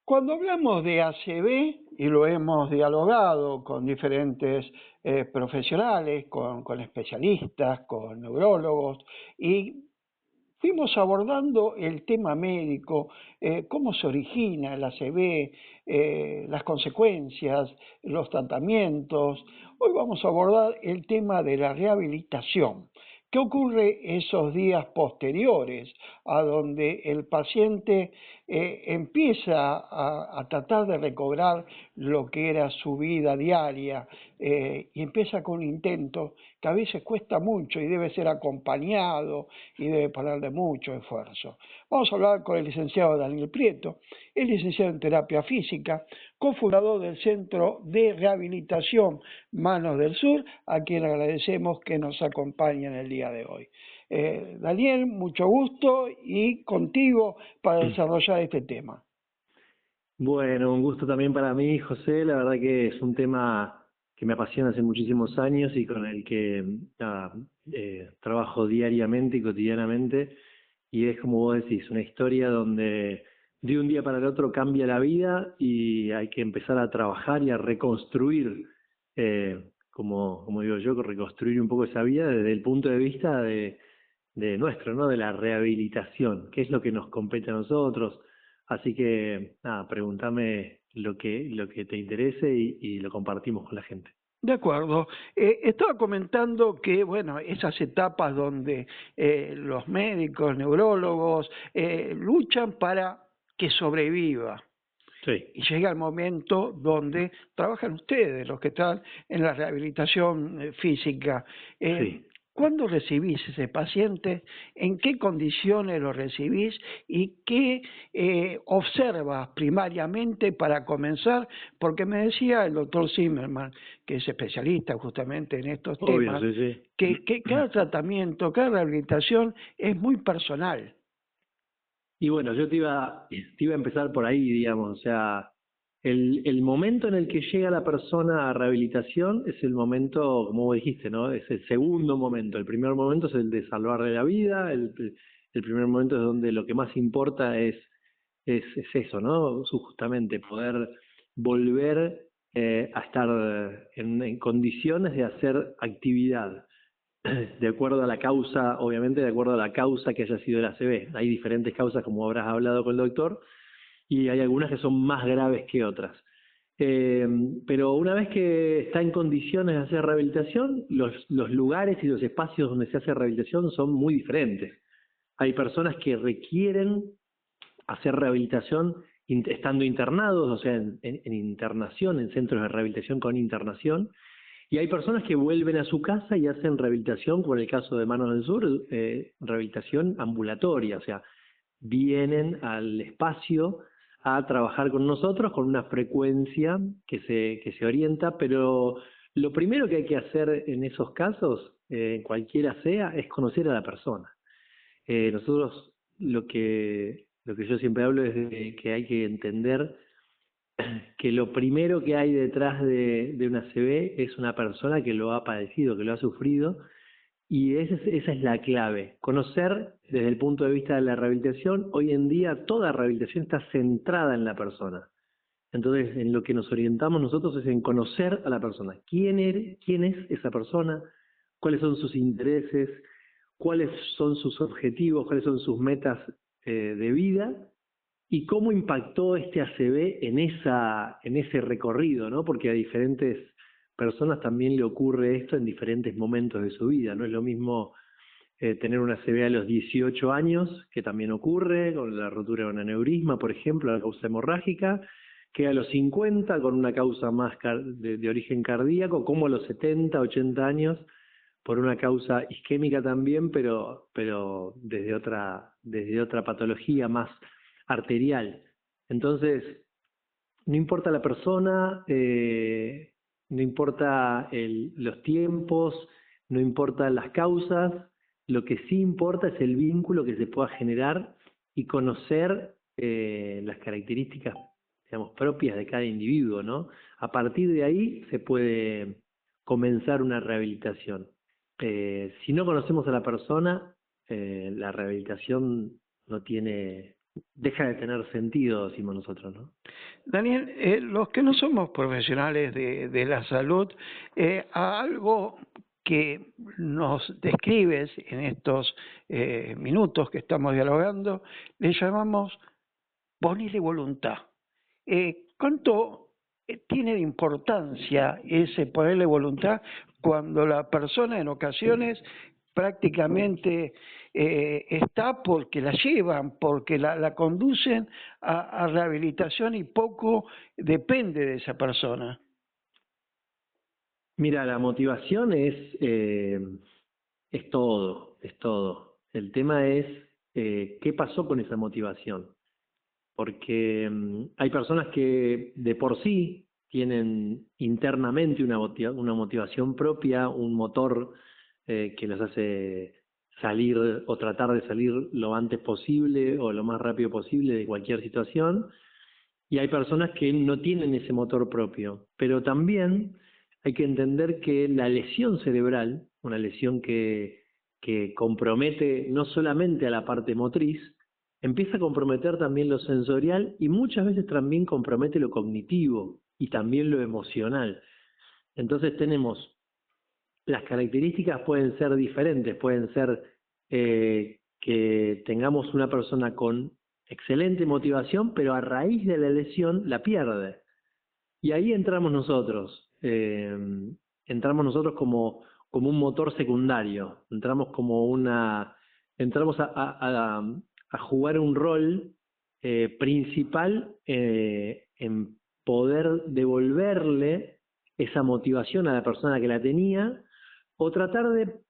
Cuando hablamos de ACV, y lo hemos dialogado con diferentes profesionales, con especialistas, con neurólogos, y fuimos abordando el tema médico, cómo se origina el ACV, las consecuencias, los tratamientos. Hoy vamos a abordar el tema de la rehabilitación. ¿Qué ocurre esos días posteriores a donde el paciente empieza a tratar de recobrar lo que era su vida diaria y empieza con un intento que a veces cuesta mucho y debe ser acompañado y debe ponerle mucho esfuerzo? Vamos a hablar con el licenciado Daniel Prieto, es licenciado en terapia física, cofundador del Centro de Rehabilitación Manos del Sur, a quien agradecemos que nos acompañe en el día de hoy. Daniel, mucho gusto y contigo para desarrollar este tema. Bueno, un gusto también para mí, José. La verdad que es un tema que me apasiona hace muchísimos años y con el que trabajo diariamente y cotidianamente. Y es como vos decís, una historia donde de un día para el otro cambia la vida y hay que empezar a trabajar y a reconstruir, como digo yo, reconstruir un poco esa vida desde el punto de vista de nuestro, ¿no? De la rehabilitación, que es lo que nos compete a nosotros. Así que, nada, pregúntame lo que te interese y lo compartimos con la gente. De acuerdo. Estaba comentando que, bueno, esas etapas donde los médicos, neurólogos, luchan para que sobreviva. Sí, Y llega el momento donde trabajan ustedes, los que están en la rehabilitación física. sí. ¿Cuándo recibís ese paciente? ¿En qué condiciones lo recibís? ¿Y qué observas primariamente para comenzar? Porque me decía el doctor Zimmerman, que es especialista justamente en estos Obvio, temas, sí, sí. que cada tratamiento, cada rehabilitación es muy personal. Y bueno, yo te iba a empezar por ahí, digamos, o sea, el momento en el que llega la persona a rehabilitación es el momento, como vos dijiste, ¿no? Es el segundo momento. El primer momento es el de salvarle la vida, el primer momento es donde lo que más importa es eso, ¿no? Justamente poder volver a estar en condiciones de hacer actividad de acuerdo a la causa, obviamente de acuerdo a la causa que haya sido el ACV. Hay diferentes causas, como habrás hablado con el doctor, y hay algunas que son más graves que otras. Eh, pero una vez que está en condiciones de hacer rehabilitación, los lugares y los espacios donde se hace rehabilitación son muy diferentes. Hay personas que requieren hacer rehabilitación estando internados, o sea, en internación, en centros de rehabilitación con internación, y hay personas que vuelven a su casa y hacen rehabilitación, como en el caso de Manos del Sur, rehabilitación ambulatoria, o sea, vienen al espacio a trabajar con nosotros con una frecuencia que se orienta, pero lo primero que hay que hacer en esos casos, cualquiera sea, es conocer a la persona. Nosotros lo que yo siempre hablo es de que hay que entender que lo primero que hay detrás de una ACV es una persona que lo ha padecido, que lo ha sufrido, y esa es la clave. Conocer desde el punto de vista de la rehabilitación, hoy en día toda rehabilitación está centrada en la persona. Entonces, en lo que nos orientamos nosotros es en conocer a la persona. ¿Quién es esa persona? ¿Cuáles son sus intereses? ¿Cuáles son sus objetivos? ¿Cuáles son sus metas de vida? ¿Y cómo impactó este ACV en ese recorrido, ¿no? Porque a diferentes personas también le ocurre esto en diferentes momentos de su vida. No es lo mismo tener un ACV a los 18 años, que también ocurre, con la rotura de un aneurisma, por ejemplo, la causa hemorrágica, que a los 50 con una causa más de origen cardíaco, como a los 70, 80 años, por una causa isquémica también, pero desde otra patología más arterial. Entonces, no importa la persona, no importa los tiempos, no importan las causas, lo que sí importa es el vínculo que se pueda generar y conocer las características, digamos, propias de cada individuo, ¿no? A partir de ahí se puede comenzar una rehabilitación. Si no conocemos a la persona, la rehabilitación no tiene deja de tener sentido, decimos nosotros, ¿no? Daniel, los que no somos profesionales de la salud, a algo que nos describes en estos minutos que estamos dialogando, le llamamos ponerle voluntad. ¿Cuánto tiene de importancia ese ponerle voluntad cuando la persona en ocasiones prácticamente está porque la llevan, porque la conducen a rehabilitación y poco depende de esa persona? Mira, la motivación es todo, es todo. El tema es qué pasó con esa motivación. Porque hay personas que de por sí tienen internamente una motivación propia, un motor que los hace salir o tratar de salir lo antes posible o lo más rápido posible de cualquier situación, y hay personas que no tienen ese motor propio. Pero también hay que entender que la lesión cerebral, una lesión que compromete no solamente a la parte motriz, empieza a comprometer también lo sensorial y muchas veces también compromete lo cognitivo y también lo emocional. Entonces tenemos, las características pueden ser diferentes, pueden ser que tengamos una persona con excelente motivación, pero a raíz de la lesión la pierde. Y ahí entramos nosotros como un motor secundario, entramos a jugar un rol principal en poder devolverle esa motivación a la persona que la tenía o tratar de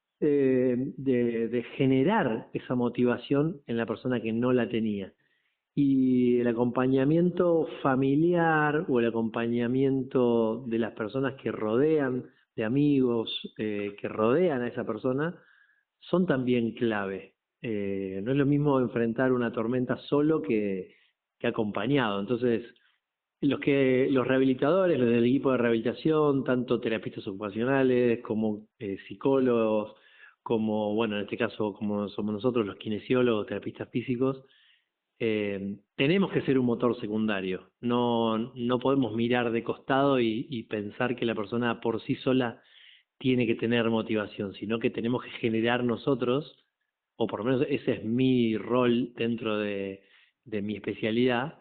generar esa motivación en la persona que no la tenía. Y el acompañamiento familiar o el acompañamiento de las personas que rodean, de amigos que rodean a esa persona, son también clave. No es lo mismo enfrentar una tormenta solo que acompañado. Entonces, los rehabilitadores, los del equipo de rehabilitación, tanto terapistas ocupacionales como psicólogos, como, bueno, en este caso, como somos nosotros, los kinesiólogos, terapistas físicos, tenemos que ser un motor secundario. No podemos mirar de costado y pensar que la persona por sí sola tiene que tener motivación, sino que tenemos que generar nosotros, o por lo menos ese es mi rol dentro de mi especialidad,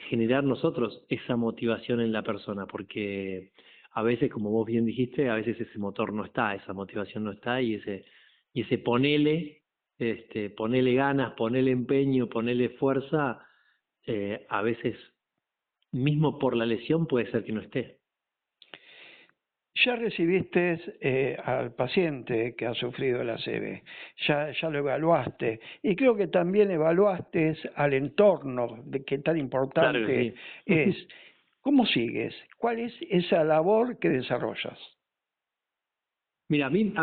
generar nosotros esa motivación en la persona, porque a veces, como vos bien dijiste, a veces ese motor no está, esa motivación no está, y ese ponele ganas, ponele empeño, ponele fuerza, a veces mismo por la lesión puede ser que no esté. Ya recibiste al paciente que ha sufrido el ACV, ya lo evaluaste y creo que también evaluaste al entorno de qué tan Claro importante que sí. es. ¿Cómo sigues? ¿Cuál es esa labor que desarrollas? Mira, a mí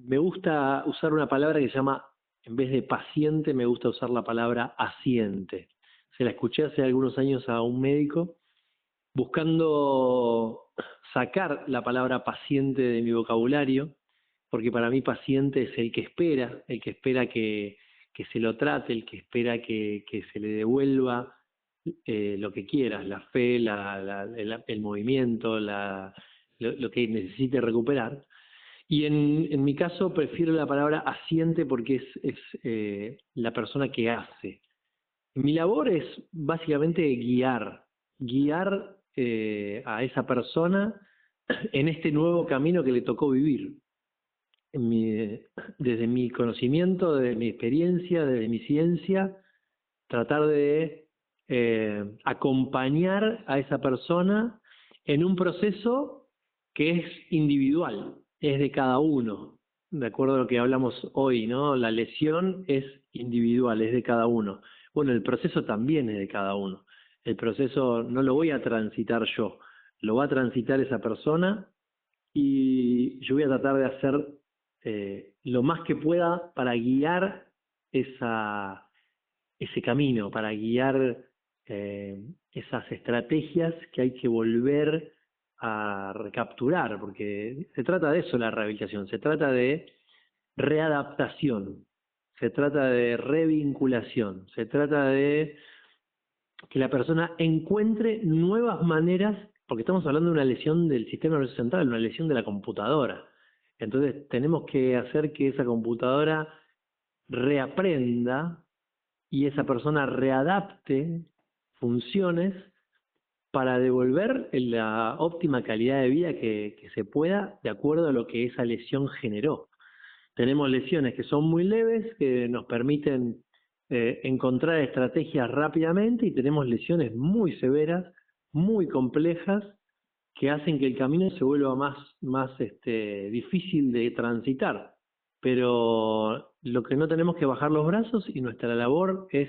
me gusta usar una palabra que se llama, en vez de paciente, me gusta usar la palabra asiente. Se la escuché hace algunos años a un médico buscando sacar la palabra paciente de mi vocabulario, porque para mí paciente es el que espera que se lo trate, el que espera que se le devuelva lo que quieras, la fe, el movimiento, lo que necesite recuperar. Y en mi caso prefiero la palabra asiente porque es la persona que hace. Mi labor es básicamente guiar a esa persona en este nuevo camino que le tocó vivir. Desde mi conocimiento, desde mi experiencia, desde mi ciencia, tratar de acompañar a esa persona en un proceso que es individual, es de cada uno. De acuerdo a lo que hablamos hoy, ¿no? La lesión es individual, es de cada uno. Bueno, el proceso también es de cada uno. El proceso no lo voy a transitar yo, lo va a transitar esa persona y yo voy a tratar de hacer lo más que pueda para guiar ese camino, para guiar esas estrategias que hay que volver a recapturar, porque se trata de eso la rehabilitación, se trata de readaptación. se trata de revinculación, se trata de que la persona encuentre nuevas maneras, porque estamos hablando de una lesión del sistema nervioso central, una lesión de la computadora. Entonces tenemos que hacer que esa computadora reaprenda y esa persona readapte funciones para devolver la óptima calidad de vida que se pueda de acuerdo a lo que esa lesión generó. Tenemos lesiones que son muy leves, que nos permiten encontrar estrategias rápidamente, y tenemos lesiones muy severas, muy complejas, que hacen que el camino se vuelva más difícil de transitar. Pero lo que no tenemos que bajar los brazos, y nuestra labor es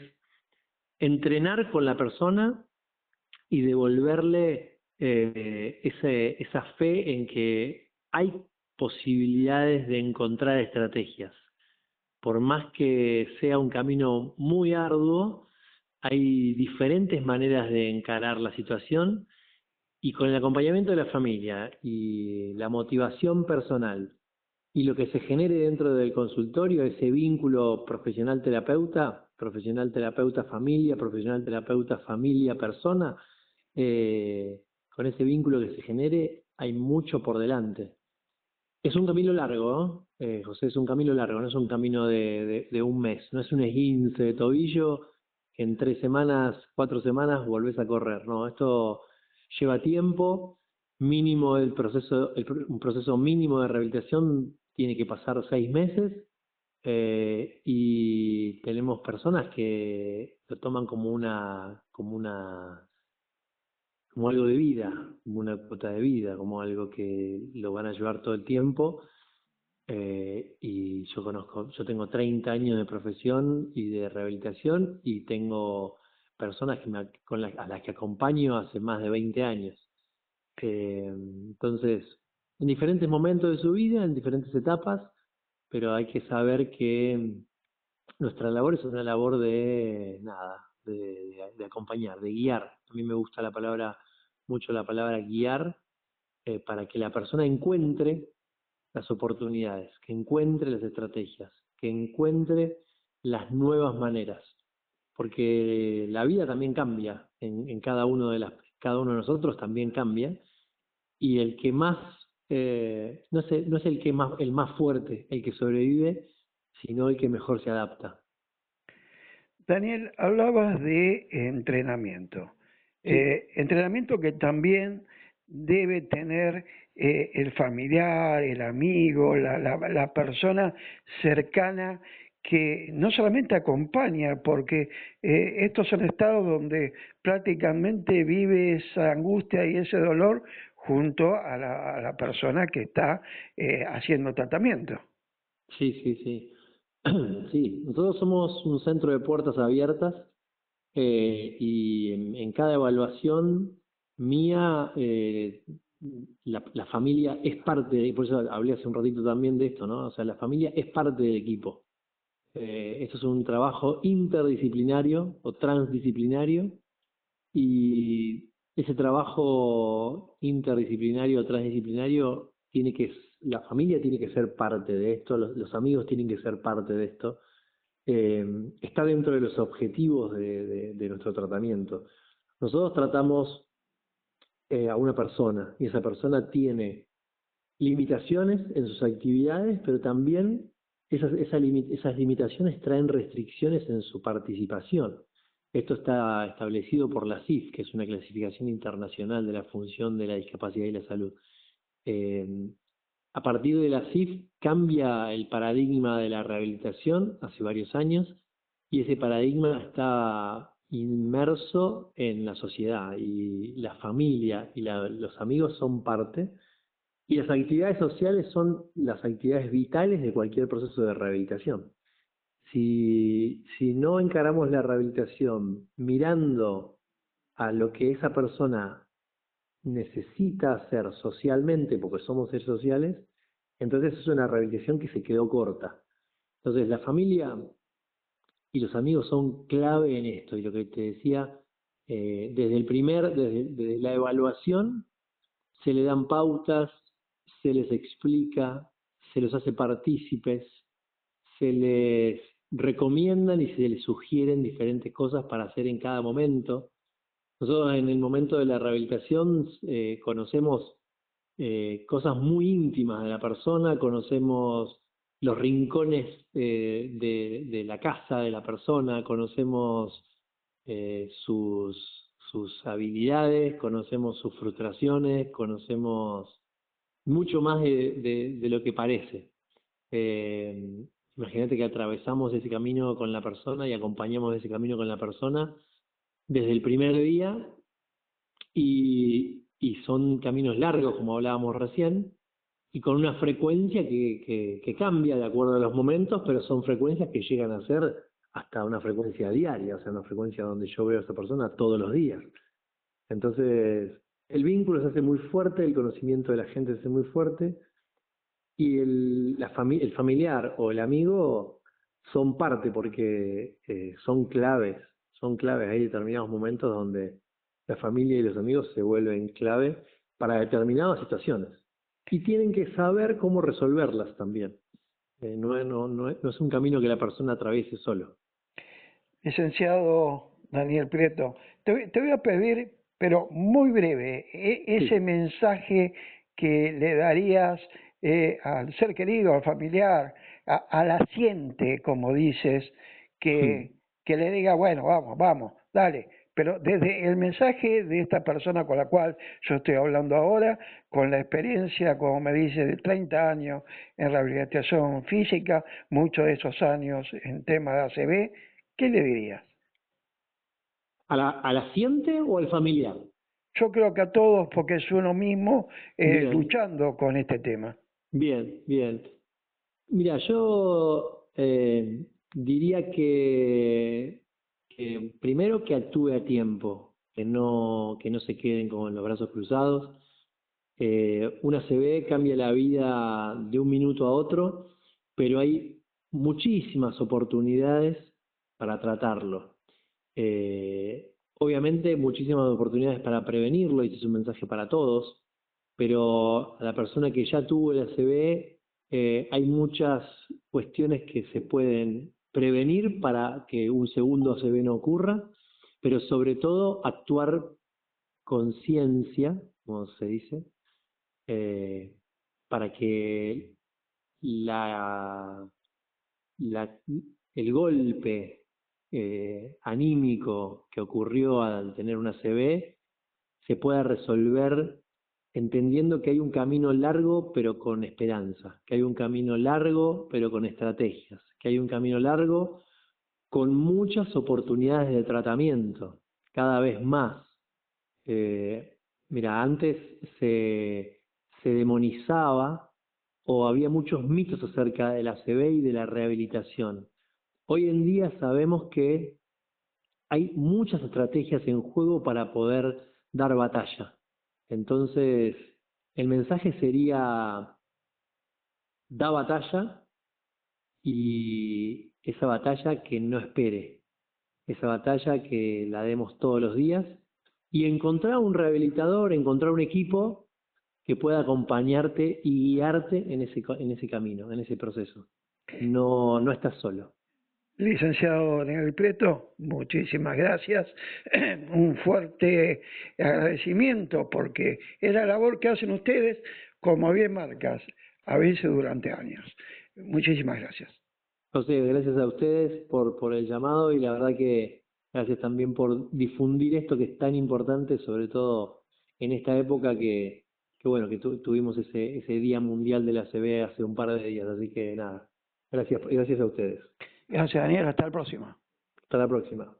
entrenar con la persona y devolverle esa fe en que hay posibilidades de encontrar estrategias. Por más que sea un camino muy arduo, hay diferentes maneras de encarar la situación, y con el acompañamiento de la familia y la motivación personal y lo que se genere dentro del consultorio, ese vínculo profesional-terapeuta-familia, profesional-terapeuta-familia-persona, con ese vínculo que se genere, hay mucho por delante. Es un camino largo, José, es un camino largo, no es un camino de un mes, no es un esguince de tobillo que en 3 semanas, 4 semanas volvés a correr, no, esto lleva tiempo, mínimo un proceso mínimo de rehabilitación tiene que pasar 6 meses, y tenemos personas que lo toman como algo de vida, como una cuota de vida, como algo que lo van a llevar todo el tiempo. Y yo tengo 30 años de profesión y de rehabilitación, y tengo personas a las que acompaño hace más de 20 años. Entonces, en diferentes momentos de su vida, en diferentes etapas, pero hay que saber que nuestra labor es una labor de acompañar, de guiar. A mí me gusta mucho la palabra guiar, para que la persona encuentre las oportunidades, que encuentre las estrategias, que encuentre las nuevas maneras, porque la vida también cambia, en cada uno de nosotros también cambia, y el que más, no es el más fuerte el que sobrevive, sino el que mejor se adapta. Daniel, hablabas de entrenamiento. Sí. Entrenamiento que también debe tener el familiar, el amigo, la persona cercana que no solamente acompaña, porque estos son estados donde prácticamente vive esa angustia y ese dolor junto a la persona que está haciendo tratamiento. Sí, sí, sí. Sí, nosotros somos un centro de puertas abiertas, y en cada evaluación mía, la familia es parte, por eso hablé hace un ratito también de esto, ¿no? O sea, la familia es parte del equipo. Esto es un trabajo interdisciplinario o transdisciplinario, y ese trabajo interdisciplinario o transdisciplinario la familia tiene que ser parte de esto, los amigos tienen que ser parte de esto. Está dentro de los objetivos de nuestro tratamiento. Nosotros tratamos a una persona, y esa persona tiene limitaciones en sus actividades, pero también esas limitaciones traen restricciones en su participación. Esto está establecido por la CIF, que es una clasificación internacional de la función de la discapacidad y la salud. A partir de la CIF cambia el paradigma de la rehabilitación hace varios años, y ese paradigma está inmerso en la sociedad, y la familia y los amigos son parte, y las actividades sociales son las actividades vitales de cualquier proceso de rehabilitación. Si no encaramos la rehabilitación mirando a lo que esa persona necesita hacer socialmente, porque somos seres sociales, entonces es una rehabilitación que se quedó corta. Entonces la familia y los amigos son clave en esto, y lo que te decía, desde la evaluación se le dan pautas, se les explica, se los hace partícipes, se les recomiendan y se les sugieren diferentes cosas para hacer en cada momento. Nosotros en el momento de la rehabilitación conocemos cosas muy íntimas de la persona, conocemos los rincones de la casa de la persona, conocemos sus habilidades, conocemos sus frustraciones, conocemos mucho más de lo que parece. Imagínate que atravesamos ese camino con la persona y acompañamos ese camino con la persona desde el primer día y son caminos largos, como hablábamos recién, y con una frecuencia que cambia de acuerdo a los momentos, pero son frecuencias que llegan a ser hasta una frecuencia diaria, o sea, una frecuencia donde yo veo a esa persona todos los días. Entonces, el vínculo se hace muy fuerte, el conocimiento de la gente se hace muy fuerte, y el familiar o el amigo son parte porque son claves. Hay determinados momentos donde la familia y los amigos se vuelven clave para determinadas situaciones y tienen que saber cómo resolverlas también. No es un camino que la persona atraviese solo. Licenciado Daniel Prieto, te voy a pedir, pero muy breve, ese Sí. mensaje que le darías al ser querido, al familiar, al asiente, como dices, que le diga, bueno, vamos, dale, pero desde el mensaje de esta persona con la cual yo estoy hablando ahora, con la experiencia, como me dice, de 30 años en rehabilitación física, muchos de esos años en tema de ACV, ¿qué le dirías? ¿A la asiente o al familiar? Yo creo que a todos, porque es uno mismo Bien, luchando con este tema. bien. Mira, yo diría que primero que actúe a tiempo, que no se queden con los brazos cruzados. Una CB cambia la vida de un minuto a otro, pero hay muchísimas oportunidades para tratarlo. Obviamente muchísimas oportunidades para prevenirlo, y ese es un mensaje para todos, pero a la persona que ya tuvo el ACV hay muchas cuestiones que se pueden prevenir para que un segundo ACV no ocurra, pero sobre todo actuar con ciencia, como se dice, eh, para que la, la, el golpe anímico que ocurrió al tener una CB se pueda resolver entendiendo que hay un camino largo pero con esperanza, que hay un camino largo pero con estrategias, que hay un camino largo con muchas oportunidades de tratamiento, cada vez más. Eh, Mira, antes se demonizaba o había muchos mitos acerca de la CB y de la rehabilitación. Hoy en día sabemos que hay muchas estrategias en juego para poder dar batalla. Entonces, el mensaje sería, da batalla y esa batalla que no espere, esa batalla que la demos todos los días y encontrar un rehabilitador, encontrar un equipo que pueda acompañarte y guiarte en ese camino, en ese proceso. No estás solo. Licenciado Daniel Prieto, muchísimas gracias. Un fuerte agradecimiento porque es la labor que hacen ustedes, como bien marcas, a veces durante años. Muchísimas gracias. José, gracias a ustedes por el llamado y la verdad que gracias también por difundir esto que es tan importante, sobre todo en esta época que bueno, que tuvimos ese Día Mundial de la CB hace un par de días, así que nada, gracias a ustedes. Gracias, Daniel. Hasta la próxima. Hasta la próxima.